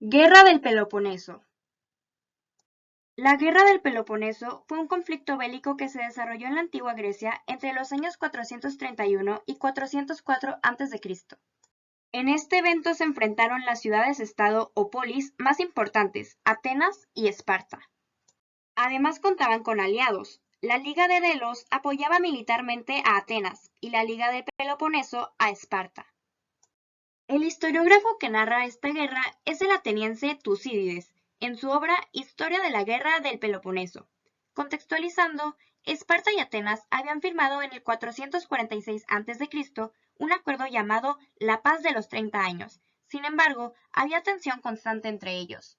Guerra del Peloponeso. La Guerra del Peloponeso fue un conflicto bélico que se desarrolló en la antigua Grecia entre los años 431 y 404 a.C. En este evento se enfrentaron las ciudades-estado o polis más importantes, Atenas y Esparta. Además contaban con aliados. La Liga de Delos apoyaba militarmente a Atenas y la Liga del Peloponeso a Esparta. El historiógrafo que narra esta guerra es el ateniense Tucídides, en su obra Historia de la Guerra del Peloponeso. Contextualizando, Esparta y Atenas habían firmado en el 446 a.C. un acuerdo llamado la Paz de los 30 años. Sin embargo, había tensión constante entre ellos.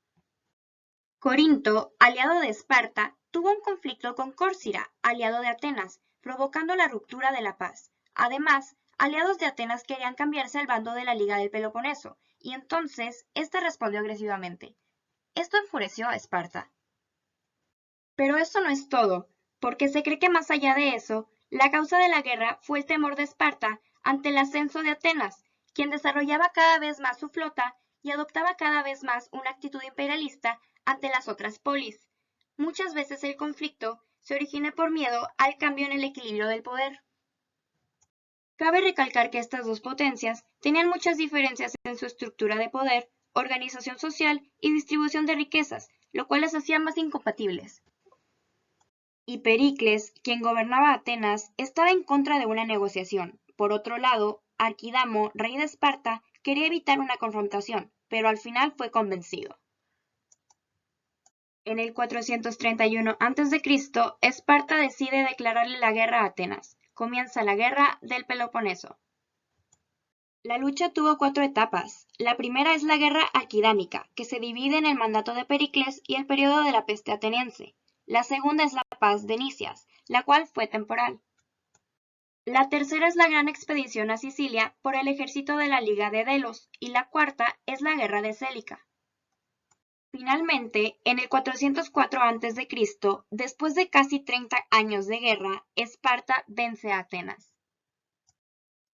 Corinto, aliado de Esparta, tuvo un conflicto con Córcira, aliado de Atenas, provocando la ruptura de la paz. Además, aliados de Atenas querían cambiarse al bando de la Liga del Peloponeso, y entonces ésta respondió agresivamente. Esto enfureció a Esparta. Pero eso no es todo, porque se cree que más allá de eso, la causa de la guerra fue el temor de Esparta ante el ascenso de Atenas, quien desarrollaba cada vez más su flota y adoptaba cada vez más una actitud imperialista ante las otras polis. Muchas veces el conflicto se origina por miedo al cambio en el equilibrio del poder. Cabe recalcar que estas dos potencias tenían muchas diferencias en su estructura de poder, organización social y distribución de riquezas, lo cual las hacía más incompatibles. Y Pericles, quien gobernaba Atenas, estaba en contra de una negociación. Por otro lado, Arquidamo, rey de Esparta, quería evitar una confrontación, pero al final fue convencido. En el 431 a.C., Esparta decide declararle la guerra a Atenas. Comienza la Guerra del Peloponeso. La lucha tuvo 4 etapas. La primera es la Guerra Alquidámica, que se divide en el mandato de Pericles y el periodo de la peste ateniense. La segunda es la Paz de Nicias, la cual fue temporal. La tercera es la Gran Expedición a Sicilia por el ejército de la Liga de Delos, y la cuarta es la Guerra de Célica. Finalmente, en el 404 a.C., después de casi 30 años de guerra, Esparta vence a Atenas.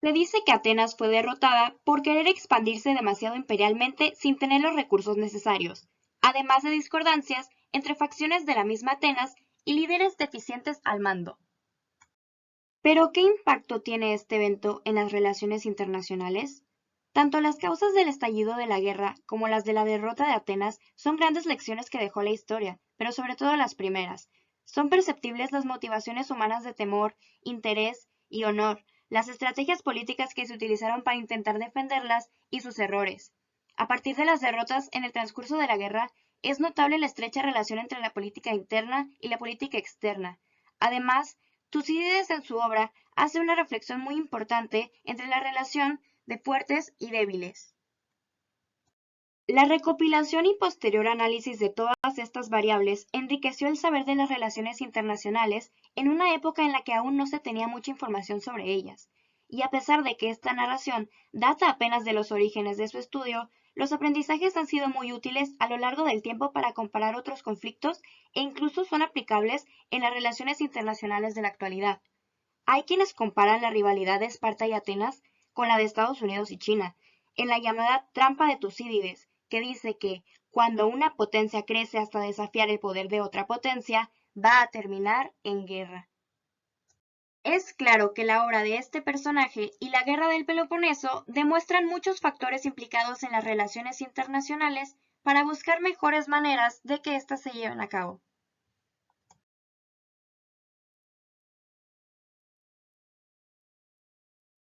Se dice que Atenas fue derrotada por querer expandirse demasiado imperialmente sin tener los recursos necesarios, además de discordancias entre facciones de la misma Atenas y líderes deficientes al mando. Pero, ¿qué impacto tiene este evento en las relaciones internacionales? Tanto las causas del estallido de la guerra como las de la derrota de Atenas son grandes lecciones que dejó la historia, pero sobre todo las primeras. Son perceptibles las motivaciones humanas de temor, interés y honor, las estrategias políticas que se utilizaron para intentar defenderlas y sus errores. A partir de las derrotas en el transcurso de la guerra, es notable la estrecha relación entre la política interna y la política externa. Además, Tucídides en su obra hace una reflexión muy importante entre la relación de fuertes y débiles. La recopilación y posterior análisis de todas estas variables enriqueció el saber de las relaciones internacionales en una época en la que aún no se tenía mucha información sobre ellas. Y a pesar de que esta narración data apenas de los orígenes de su estudio, los aprendizajes han sido muy útiles a lo largo del tiempo para comparar otros conflictos e incluso son aplicables en las relaciones internacionales de la actualidad. Hay quienes comparan la rivalidad de Esparta y Atenas con la de Estados Unidos y China, en la llamada trampa de Tucídides, que dice que cuando una potencia crece hasta desafiar el poder de otra potencia, va a terminar en guerra. Es claro que la obra de este personaje y la Guerra del Peloponeso demuestran muchos factores implicados en las relaciones internacionales para buscar mejores maneras de que éstas se lleven a cabo.